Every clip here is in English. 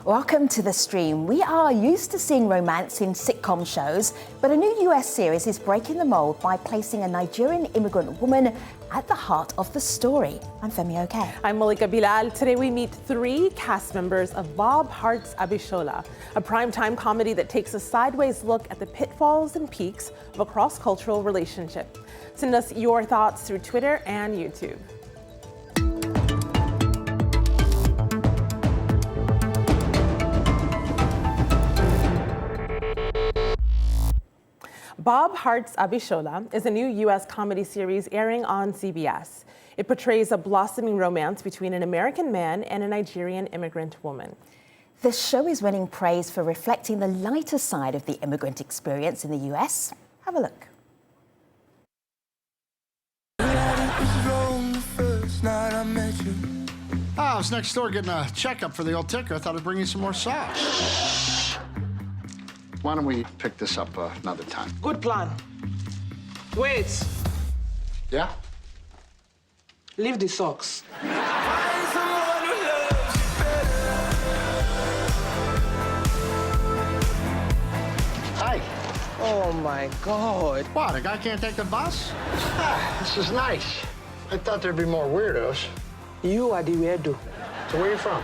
Welcome to the stream. We are used to seeing romance in sitcom shows, but a new US series is breaking the mold by placing a Nigerian immigrant woman at the heart of the story. I'm Femi Oke. I'm Malika Bilal. Today we meet 3 cast members of Bob Hearts Abishola, a primetime comedy that takes a sideways look at the pitfalls and peaks of a cross-cultural relationship. Send us your thoughts through Twitter and YouTube. Bob Hearts Abishola is a new U.S. comedy series airing on CBS. It portrays a blossoming romance between an American man and a Nigerian immigrant woman. The show is winning praise for reflecting the lighter side of the immigrant experience in the U.S. Have a look. I was next door getting a checkup for the old ticker. I thought I'd bring you some more socks. Why don't we pick this up another time? Good plan. Wait, Yeah? leave the socks. Hi. Oh my God. What, a guy can't take the bus? This is nice. I thought there'd be more weirdos. You are the weirdo. So where are you from?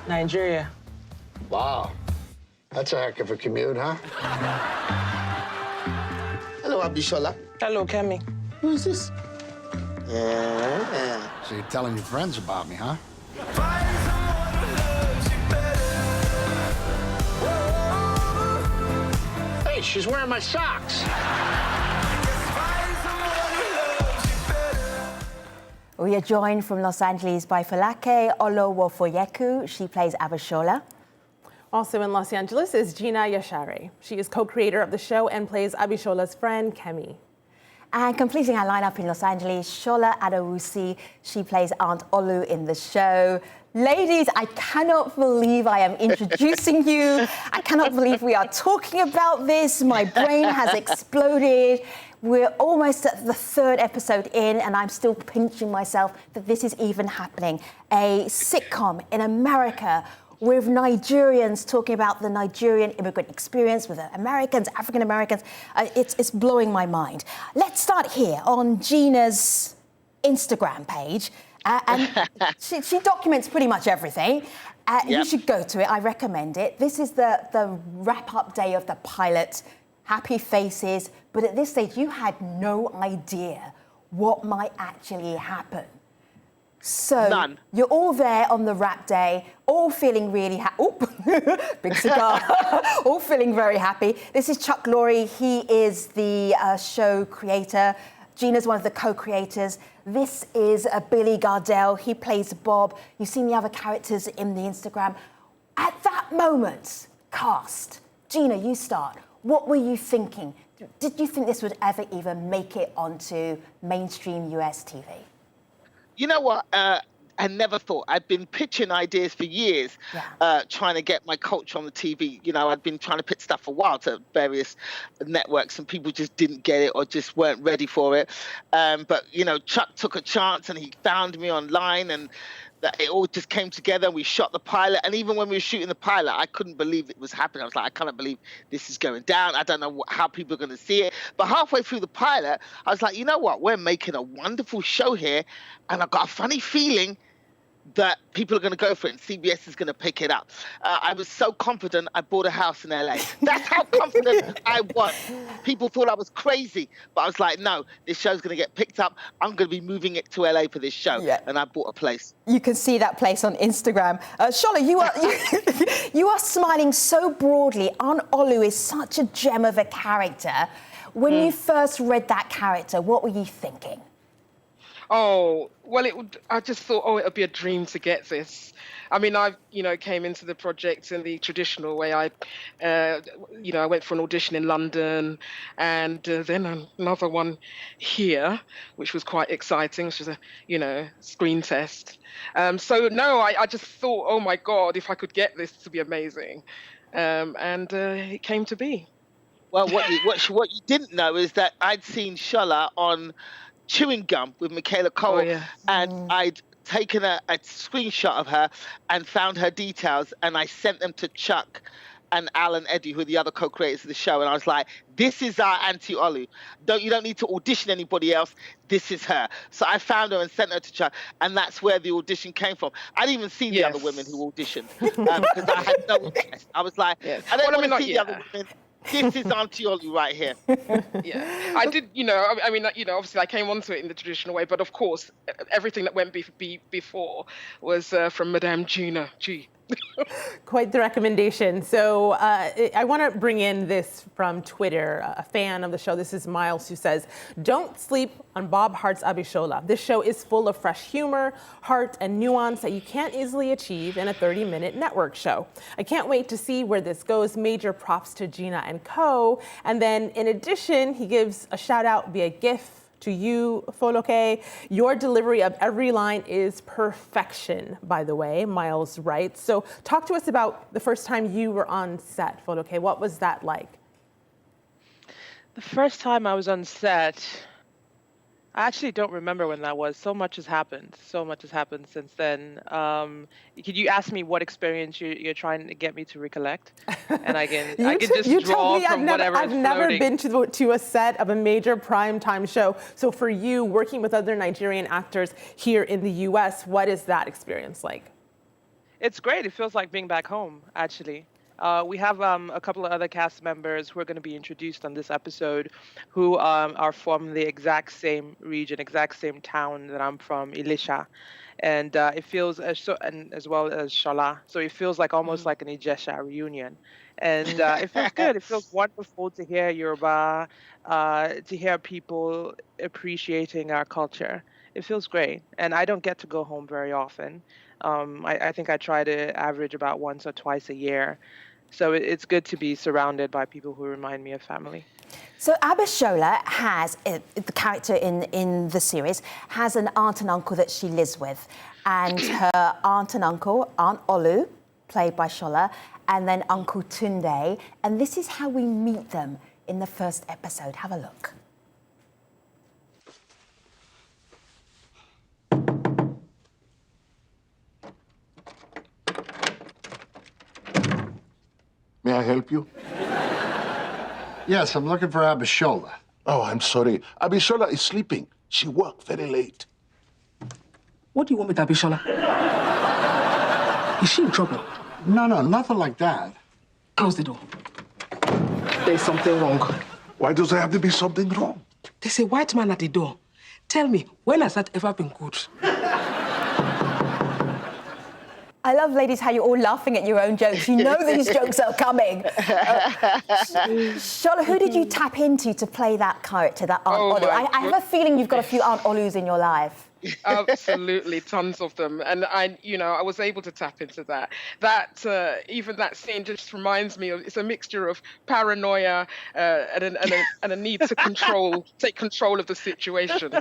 Nigeria. Wow. That's a heck of a commute, huh? Hello, Abishola. Hello, Kemi. Who's this? Yeah. So you're telling your friends about me, huh? Hey, she's wearing my socks. We are joined from Los Angeles by Folake Olowofoyeku. She plays Abishola. Also in Los Angeles is Gina Yashare. She is co-creator of the show and plays Abishola's friend, Kemi. And completing our lineup in Los Angeles, Shola Adewusi. She plays Aunt Olu in the show. Ladies, I cannot believe I am introducing you. I cannot believe we are talking about this. My brain has exploded. We're almost at the 3rd episode in, and I'm still pinching myself that this is even happening. A sitcom in America with Nigerians talking about the Nigerian immigrant experience with Americans, African Americans. It's blowing my mind. Let's start here on Gina's Instagram page. And she documents pretty much everything. You should go to it. I recommend it. This is the wrap-up day of the pilot. Happy faces. But at this stage, you had no idea what might actually happen. So None. You're all there on the wrap day, all feeling really happy. Big cigar. All feeling very happy. This is Chuck Lorre. He is the show creator. Gina's one of the co-creators. This is Billy Gardell. He plays Bob. You've seen the other characters in the Instagram. At that moment, cast. Gina, you start. What were you thinking? Did you think this would ever even make it onto mainstream US TV? You know what? I never thought. I'd been pitching ideas for years, trying to get my culture on the TV. You know, I'd been trying to pitch stuff for a while to various networks, and people just didn't get it or just weren't ready for it. But, you know, Chuck took a chance, and he found me online, and that it all just came together. We shot the pilot, and even when we were shooting the pilot, I couldn't believe it was happening. I was like, I cannot believe this is going down. I don't know how people are going to see it. But halfway through the pilot, I was like, you know what? We're making a wonderful show here, and I've got a funny feeling that people are going to go for it and CBS is going to pick it up. I was so confident I bought a house in LA. That's how confident I was. People thought I was crazy, but I was like, no, this show's going to get picked up. I'm going to be moving it to LA for this show. Yeah. And I bought a place. You can see that place on Instagram. Shola, you are smiling so broadly. Aunt Olu is such a gem of a character. When you first read that character, what were you thinking? Oh, well, I just thought, it would be a dream to get this. I mean, I came into the project in the traditional way. I went for an audition in London and then another one here, which was quite exciting, which was a, screen test. So, no, I just thought, oh, my God, if I could get this, to be amazing. And it came to be. Well, what you didn't know is that I'd seen Shola on Chewing Gum with Michaela Cole, and I'd taken a screenshot of her and found her details, and I sent them to Chuck and Al and Eddie, who are the other co-creators of the show, and I was like, this is our Auntie Olu. You don't need to audition anybody else. This is her. So I found her and sent her to Chuck, and that's where the audition came from. I didn't even see the other women who auditioned because I had no interest. I was like, I don't want to see the other women. This is Auntie Olu right here. Yeah, I did, obviously I came onto it in the traditional way, but of course, everything that went before was from Madame Gina G. Quite the recommendation. So I want to bring in this from Twitter, a fan of the show. This is Miles, who says, don't sleep on Bob Hearts Abishola. This show is full of fresh humor, heart, and nuance that you can't easily achieve in a 30-minute network show. I can't wait to see where this goes. Major props to Gina and co. And then in addition, he gives a shout out via GIF to you, Folake. Your delivery of every line is perfection, by the way, Miles writes. So talk to us about the first time you were on set, Folake. What was that like? The first time I was on set, I actually don't remember when that was. So much has happened. So much has happened since then. Could you ask me what experience you're trying to get me to recollect? And I can just draw from whatever is floating. I've never been to a set of a major primetime show. So for you, working with other Nigerian actors here in the U.S., what is that experience like? It's great. It feels like being back home, actually. We have a couple of other cast members who are going to be introduced on this episode who are from the exact same region, exact same town that I'm from, Elisha. And it feels, and as well as Shola. So it feels like almost like an Ijesha reunion. And it feels good. It feels wonderful to hear Yoruba, to hear people appreciating our culture. It feels great. And I don't get to go home very often. I think I try to average about once or twice a year. So it's good to be surrounded by people who remind me of family. So Abishola has, the character in the series, has an aunt and uncle that she lives with. And her aunt and uncle, Aunt Olu, played by Shola, and then Uncle Tunde. And this is how we meet them in the first episode. Have a look. May I help you? Yes, I'm looking for Abishola. Oh, I'm sorry. Abishola is sleeping. She worked very late. What do you want with Abishola? Is she in trouble? No, nothing like that. Close the door. There's something wrong. Why does there have to be something wrong? There's a white man at the door. Tell me, when has that ever been good? I love, ladies, how you're all laughing at your own jokes. You know these jokes are coming. Shola, who did you tap into to play that character, that Aunt Olu? I have a feeling you've got a few Aunt Olus in your life. Absolutely, tons of them, and I was able to tap into that. Even that scene just reminds me of, it's a mixture of paranoia and a need to take control of the situation.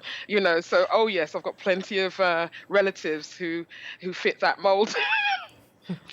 So yes, I've got plenty of relatives who fit that mold.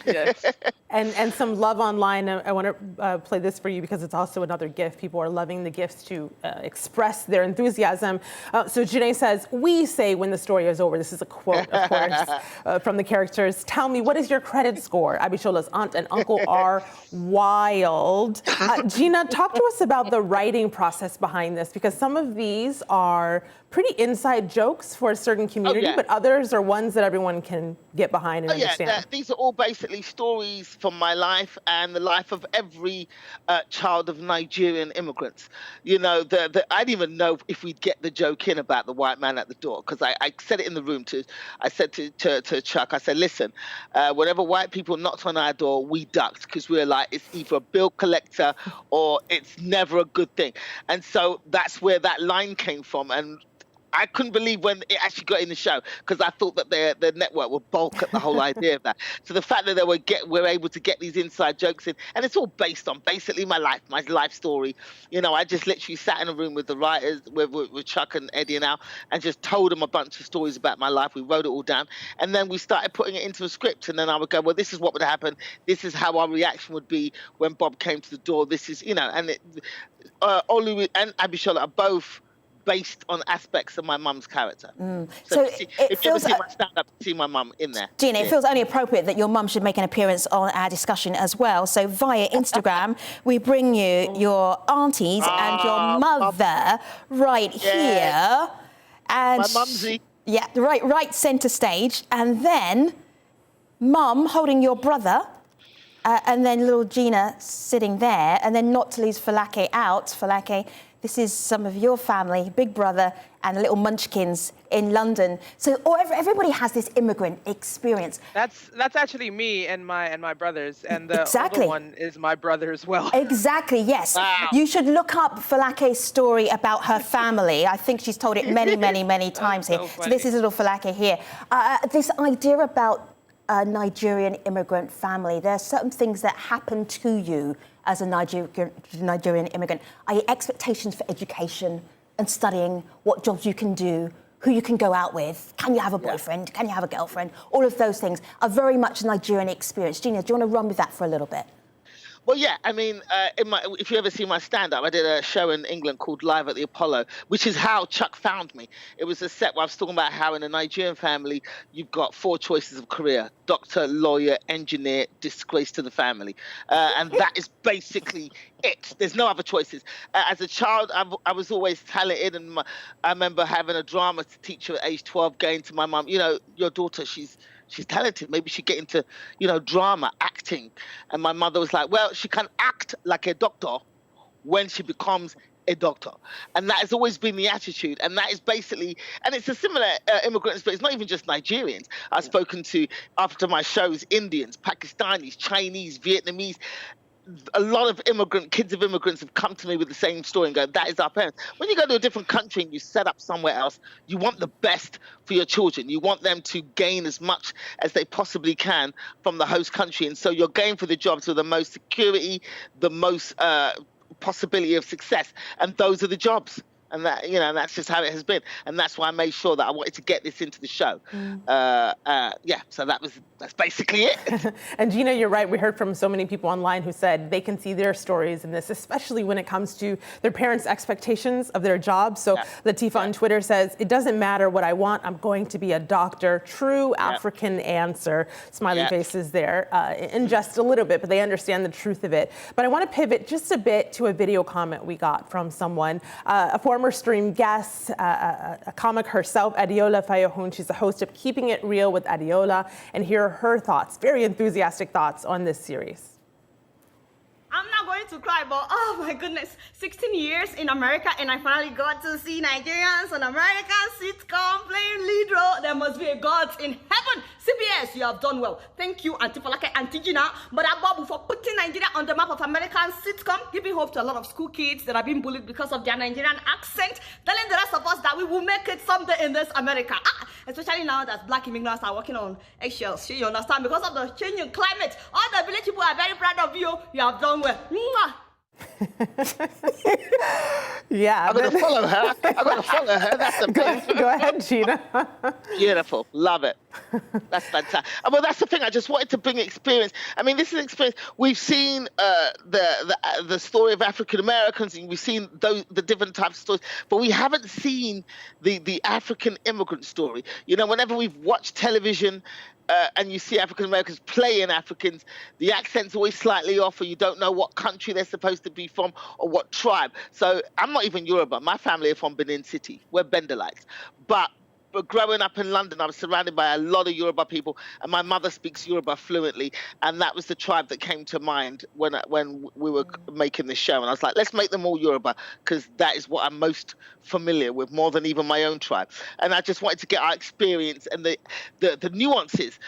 Yes. And some love online. I want to play this for you because it's also another gift. People are loving the gifts to express their enthusiasm. So Janae says, we say when the story is over. This is a quote, of course, from the characters. Tell me, what is your credit score? Abishola's aunt and uncle are wild. Gina, talk to us about the writing process behind this, because some of these are pretty inside jokes for a certain community, but others are ones that everyone can get behind and understand. These are all basically stories from my life and the life of every child of Nigerian immigrants. I didn't even know if we'd get the joke in about the white man at the door, because I said it in the room I said to Chuck, I said, listen, whenever white people knocked on our door, we ducked, because we were like, it's either a bill collector or it's never a good thing. And so that's where that line came from. And I couldn't believe when it actually got in the show, because I thought that the network would balk at the whole idea of that. So the fact that they were able to get these inside jokes in, and it's all based on basically my life story. I just literally sat in a room with the writers, with Chuck and Eddie and Al, and just told them a bunch of stories about my life. We wrote it all down, and then we started putting it into a script. And then I would go, well, this is what would happen. This is how our reaction would be when Bob came to the door. This is, and Olu and Abishola are both based on aspects of my mum's character. So if you ever see my stand-up, see my mum in there. Gina, it feels only appropriate that your mum should make an appearance on our discussion as well. So via Instagram, we bring you your aunties and your mother right here. And my mumsy. Yeah, right centre stage. And then mum holding your brother. And then little Gina sitting there. And then not to lose Folake out. Folake, this is some of your family, big brother and the little munchkins in London. So everybody has this immigrant experience. That's actually me and my brothers, and the Exactly. older one is my brother as well. Exactly, yes. Wow. You should look up Folake's story about her family. I think she's told it many, many, many times here. So this is little Folake here. This idea about a Nigerian immigrant family, there are certain things that happen to you as a Nigerian immigrant, i.e. expectations for education and studying, what jobs you can do, who you can go out with, can you have a boyfriend, can you have a girlfriend, all of those things are very much a Nigerian experience. Gina, do you want to run with that for a little bit? Well, yeah, I mean, if you ever see my stand-up, I did a show in England called Live at the Apollo, which is how Chuck found me. It was a set where I was talking about how in a Nigerian family, you've got 4 choices of career: doctor, lawyer, engineer, disgrace to the family. And that is basically it. There's no other choices. As a child, I was always talented, and I remember having a drama teacher at age 12 going to my mum, you know, your daughter, she's talented. Maybe she'd get into, you know, drama, acting. And my mother was like, well, she can act like a doctor when she becomes a doctor. And that has always been the attitude. And that is basically, and it's a similar immigrant experience. It's not even just Nigerians. I've spoken to, after my shows, Indians, Pakistanis, Chinese, Vietnamese. A lot of kids of immigrants have come to me with the same story and go, that is our parents. When you go to a different country and you set up somewhere else, you want the best for your children. You want them to gain as much as they possibly can from the host country. And so you're going for the jobs with the most security, the most possibility of success. And those are the jobs. And that, you know, that's just how it has been. And that's why I made sure that I wanted to get this into the show. So that's basically it. And Gina, you're right. We heard from so many people online who said they can see their stories in this, especially when it comes to their parents' expectations of their jobs. So Latifa on Twitter says, it doesn't matter what I want. I'm going to be a doctor. True African answer. Smiley faces there in just a little bit, but they understand the truth of it. But I want to pivot just a bit to a video comment we got from someone, a former stream guest, a comic herself, Adiola Fayohun. She's the host of Keeping It Real with Adiola. And here are her thoughts, very enthusiastic thoughts on this series. I'm not going to cry, but oh my goodness, 16 years in America and I finally got to see Nigerians on American sitcom playing lead role. There must be a God in heaven. CBS, you have done well. Thank you, Auntie Folake, Auntie Gina, Brother Bob, for putting Nigeria on the map of American sitcom, giving hope to a lot of school kids that are being bullied because of their Nigerian accent, telling the rest of us that we will make it someday in this America. Especially now that black immigrants are working on eggshells. You understand? Because of the changing climate, all the village people are very proud of you. You have done well. Mwah. I'm going to follow her. That's the thing. Go ahead, Gina. Beautiful. Love it. That's fantastic. Well, that's the thing. I just wanted to bring experience. I mean, this is experience. We've seen the story of African Americans, and we've seen the different types of stories, but we haven't seen the African immigrant story. You know, whenever we've watched television, and you see African Americans playing Africans, the accent's always slightly off, or you don't know what country they're supposed to be from or what tribe. So I'm not even Yoruba. My family are from Benin City. We're Bendelites. But growing up in London, I was surrounded by a lot of Yoruba people, and my mother speaks Yoruba fluently, and that was the tribe that came to mind when we were making this show. And I was like, let's make them all Yoruba, because that is what I'm most familiar with, more than even my own tribe. And I just wanted to get our experience and the nuances,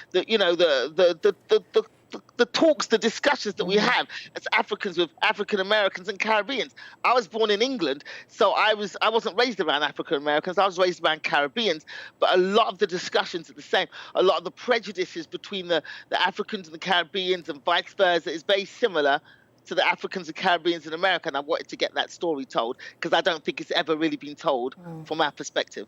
the talks, the discussions that we have as Africans with African Americans and Caribbeans. I was born in England, so I wasn't raised around African Americans. I was raised around Caribbeans, but a lot of the discussions are the same. A lot of the prejudices between the Africans and the Caribbeans and vice versa is very similar to the Africans and Caribbeans in America, and I wanted to get that story told because I don't think it's ever really been told from our perspective.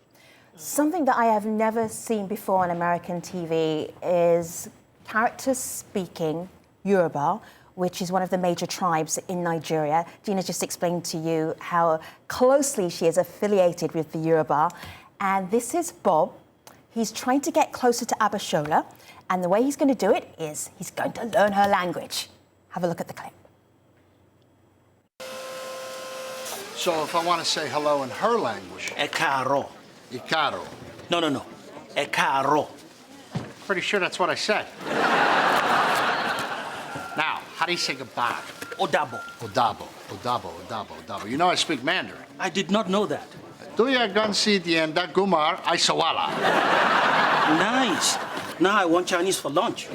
Something that I have never seen before on American TV is characters speaking Yoruba which is one of the major tribes in Nigeria. Gina just explained to you how closely she is affiliated with the Yoruba. And this is Bob. He's trying to get closer to Abishola. And the way he's going to do it is he's going to learn her language. Have a look at the clip. So if I want to say hello in her language... Ekaro. Ikaro. No. Ekaro. Pretty sure that's what I said. Now, how do you say goodbye? Odabo. Odabo. You know I speak Mandarin. I did not know that. Duya Gunsi Dienda Gumar Aisawala. Nice. Now I want Chinese for lunch.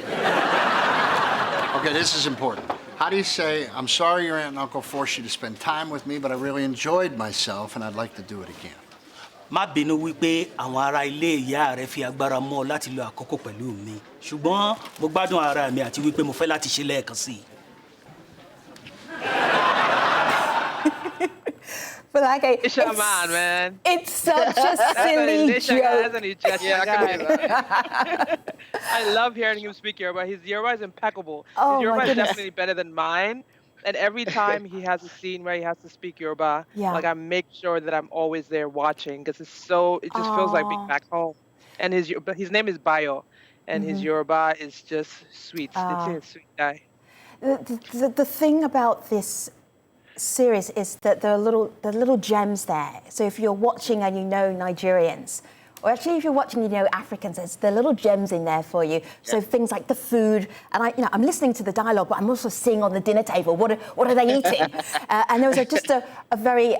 Okay, this is important. How do you say, I'm sorry your aunt and uncle forced you to spend time with me, but I really enjoyed myself and I'd like to do it again? Má bínú wípé àwọn ará ilé ìyá rẹ̀ fi agbára mọ́ láti lo àkókò pẹ̀lú mi. Ṣùgbọ́n mo gbádùn ara mi àti wípé mo fẹ́ láti ṣe lẹ́ẹ̀kan sí. But like It's your man. It's such a silly joke. I love hearing him speak Yoruba. His Yoruba is impeccable. Oh, His Yoruba my is goodness. definitely better than mine. And every time he has a scene where he has to speak Yoruba, like I make sure that I'm always there watching because it just feels like being back home. And his name is Bayo, and his Yoruba is just sweet. It's a sweet guy. The thing about this series is that there are little gems there. So if you're watching and you know Nigerians, or actually if you're watching and you know Africans, there are little gems in there for you. So things like the food, and I'm listening to the dialogue, but I'm also seeing on the dinner table what are they eating. And there was just a very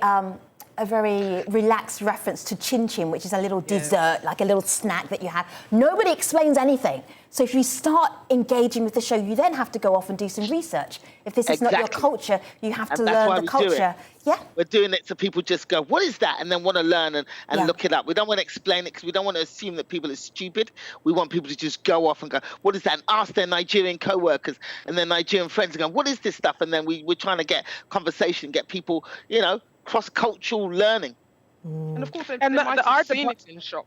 relaxed reference to chin chin, which is a little dessert, like a little snack that you have. Nobody explains anything. So if you start engaging with the show, you then have to go off and do some research. If this is not your culture, you have to learn the culture. Yeah. We're doing it so people just go, what is that? And then want to learn and look it up. We don't want to explain it because we don't want to assume that people are stupid. We want people to just go off and go, what is that? And ask their Nigerian co-workers and their Nigerian friends and go, what is this stuff? And then we're trying to get conversation, get people, cross-cultural learning. And of course, And the art seen it in shop.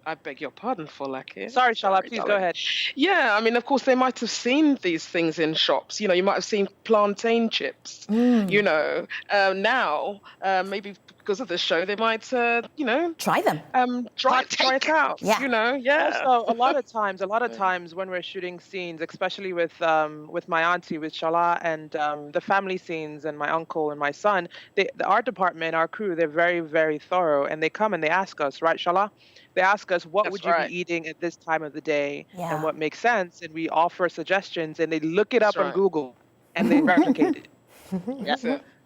I beg your pardon, Folake. Sorry, Shala, please go ahead. Yeah, I mean, of course, they might have seen these things in shops. You might have seen plantain chips. Now, maybe because of the show, they might, try them. Try it out. Yeah. Also, a lot of times when we're shooting scenes, especially with my auntie, with Shala, and the family scenes, and my uncle and my son, the art department, our crew, they're very, very thorough, and they come and they ask us, right, Shala? They ask us, what would you be eating at this time of the day and what makes sense? And we offer suggestions, and they look it up on Google, and they replicate it.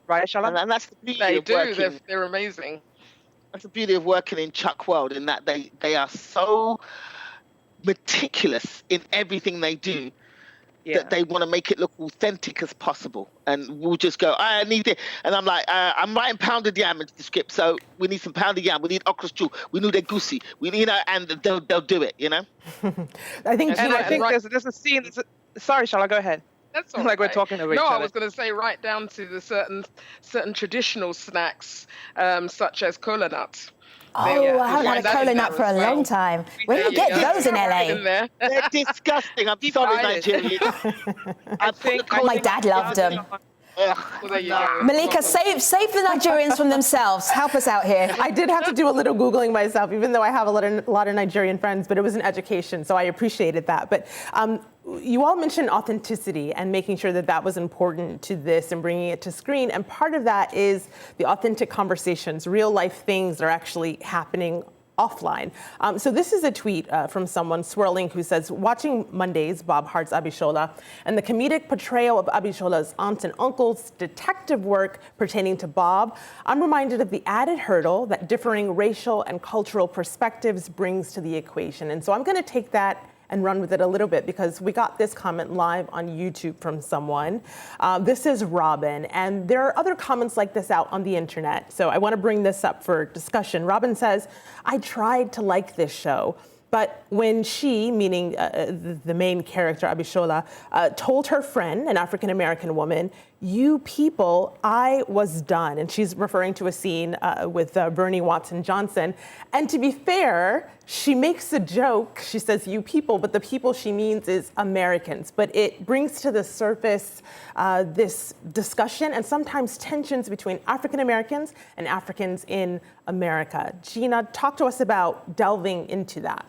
Right, Shala? And that's the beauty of working. They're amazing. That's the beauty of working in Chuck World, in that they are so meticulous in everything they do that they want to make it look authentic as possible. And we'll just go, I need it. And I'm like, I'm writing pounded yam into the script, so we need some pounded yam. We need okra stew. We need egusi. We need, and they'll do it, I think there's a scene. Sorry, Shala, go ahead. That's all like we're talking over each other. other. No, I was going to say right down to the certain traditional snacks, such as cola nuts. I haven't had a cola nut for a long time. Where do you get those in LA? They're disgusting. I'm sorry, Nigerian. I think my dad loved them. Malika, save the Nigerians from themselves. Help us out here. I did have to do a little Googling myself, even though I have a lot of Nigerian friends, but it was an education, so I appreciated that. But you all mentioned authenticity and making sure that was important to this and bringing it to screen. And part of that is the authentic conversations, real life things that are actually happening offline. So this is a tweet from someone, Swirling, who says, watching Monday's Bob Hearts Abishola and the comedic portrayal of Abishola's aunts and uncles' detective work pertaining to Bob, I'm reminded of the added hurdle that differing racial and cultural perspectives brings to the equation. And so I'm going to take that and run with it a little bit because we got this comment live on YouTube from someone. This is Robin, and there are other comments like this out on the internet, so I want to bring this up for discussion. Robin says, I tried to like this show, but when she, meaning the main character, Abishola, told her friend, an African-American woman, "You people, I was done." And she's referring to a scene with Bernie Watson Johnson. And to be fair, she makes a joke. She says, "You people," but the people she means is Americans. But it brings to the surface this discussion and sometimes tensions between African Americans and Africans in America. Gina, talk to us about delving into that.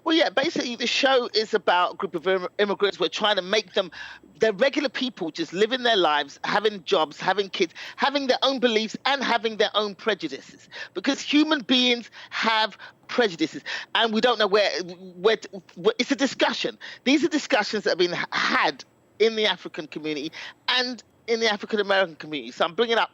Well, yeah, basically the show is about a group of immigrants. We're trying to make them, they're regular people just living their lives, having jobs, having kids, having their own beliefs and having their own prejudices. Because human beings have prejudices and we don't know where it's a discussion. These are discussions that have been had in the African community and in the African American community. So I'm bringing up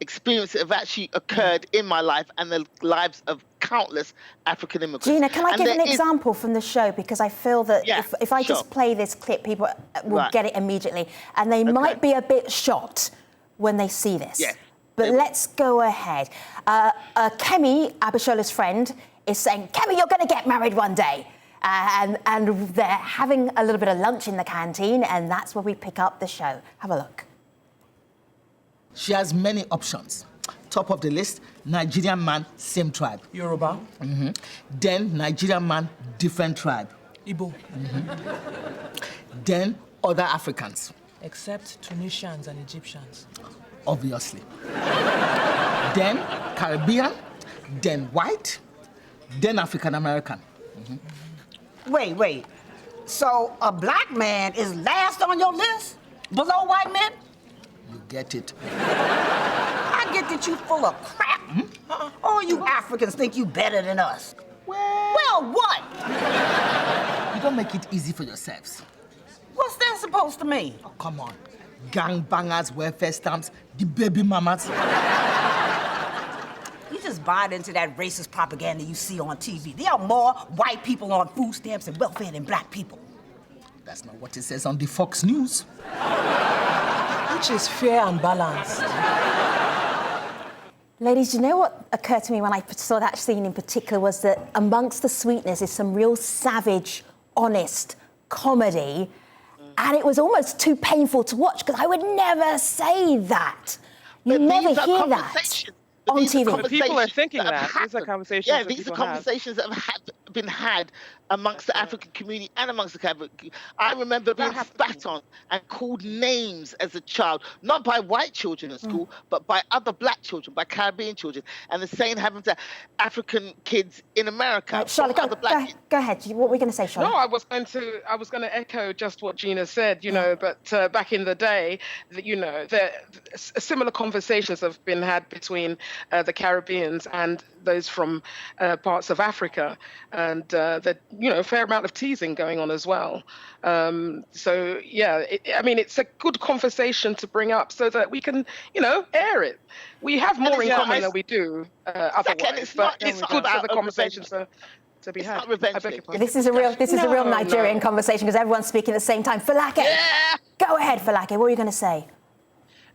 experiences that have actually occurred in my life and the lives of countless African immigrants. Gina, can I give an example from the show? Because I feel that if I just play this clip, people will get it immediately. And they might be a bit shocked when they see this. Yeah. But let's go ahead. Kemi, Abishola's friend, is saying, "Kemi, you're going to get married one day." And they're having a little bit of lunch in the canteen, and that's where we pick up the show. Have a look. She has many options. Top of the list, Nigerian man, same tribe. Yoruba. Mm-hmm. Then Nigerian man, different tribe. Igbo. Mm-hmm. Then other Africans. Except Tunisians and Egyptians. Obviously. Then Caribbean, then white, then African American. Mm-hmm. Wait. So a black man is last on your list? Below white men? You get it. I get that you full of crap. Mm-hmm. All you Africans think you better than us. Well, what? You don't make it easy for yourselves. What's that supposed to mean? Oh, come on. Gangbangers, welfare stamps, the baby mamas. You just bought into that racist propaganda you see on TV. There are more white people on food stamps and welfare than black people. That's not what it says on the Fox News. Which is fair and balanced. Ladies, do you know what occurred to me when I saw that scene in particular was that amongst the sweetness is some real savage, honest comedy. And it was almost too painful to watch because I would never say that. You never hear that on TV. But people are thinking that. These are conversations that these are conversations that have been had amongst the African community and amongst the Caribbean. I remember being spat on and called names as a child, not by white children at school, but by other black children, by Caribbean children. And the same happened to African kids in America. Charlotte, go ahead. What were we going to say, Charlotte? No, I was going to echo just what Gina said, but back in the day, similar conversations have been had between the Caribbeans and those from parts of Africa, and a fair amount of teasing going on as well. It's a good conversation to bring up so that we can, air it. We have more in common than we do otherwise, but it's good for the conversations to be had. This is a real Nigerian conversation because everyone's speaking at the same time. Folake, go ahead, Folake. What were you going to say?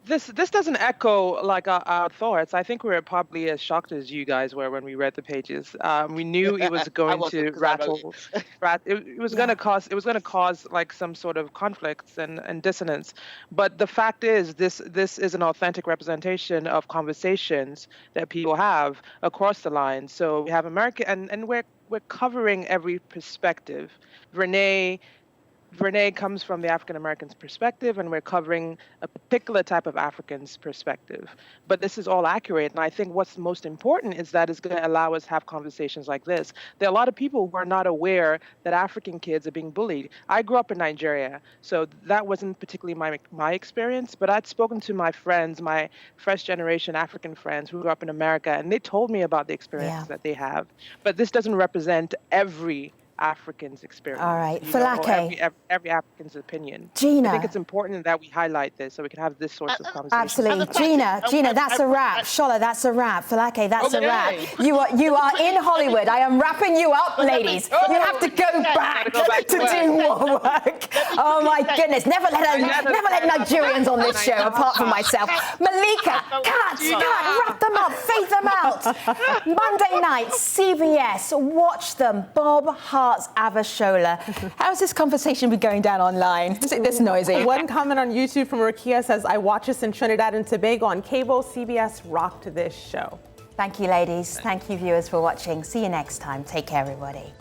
This doesn't echo like our thoughts. I think we were probably as shocked as you guys were when we read the pages. We knew it was going to rattle. It was going to cause like some sort of conflicts and dissonance. But the fact is, this is an authentic representation of conversations that people have across the line. So we have America, and we're covering every perspective. Renee comes from the African American's perspective, and we're covering a particular type of African's perspective. But this is all accurate, and I think what's most important is that it's going to allow us to have conversations like this. There are a lot of people who are not aware that African kids are being bullied. I grew up in Nigeria, so that wasn't particularly my experience, but I'd spoken to my friends, my first-generation African friends who grew up in America, and they told me about the experiences that they have. But this doesn't represent every African's experience. All right, Folake. Every African's opinion. Gina. I think it's important that we highlight this so we can have this sort of conversation. Absolutely. Gina, that's a wrap. Shola, that's a wrap. Folake, that's a wrap. You are in Hollywood. I am wrapping you up, ladies. You have to go back to do more work. Oh my goodness. Never let Nigerians on this show, apart from myself. Malika, cut, wrap them up, fade them out. Monday night, CBS, watch them. Bob Hearts Hearts Abishola. How's this conversation been going down online? Is it this noisy? One comment on YouTube from Rakia says, I watch this in Trinidad and Tobago on cable. CBS rocked this show. Thank you, ladies. Thank you, viewers, for watching. See you next time. Take care, everybody.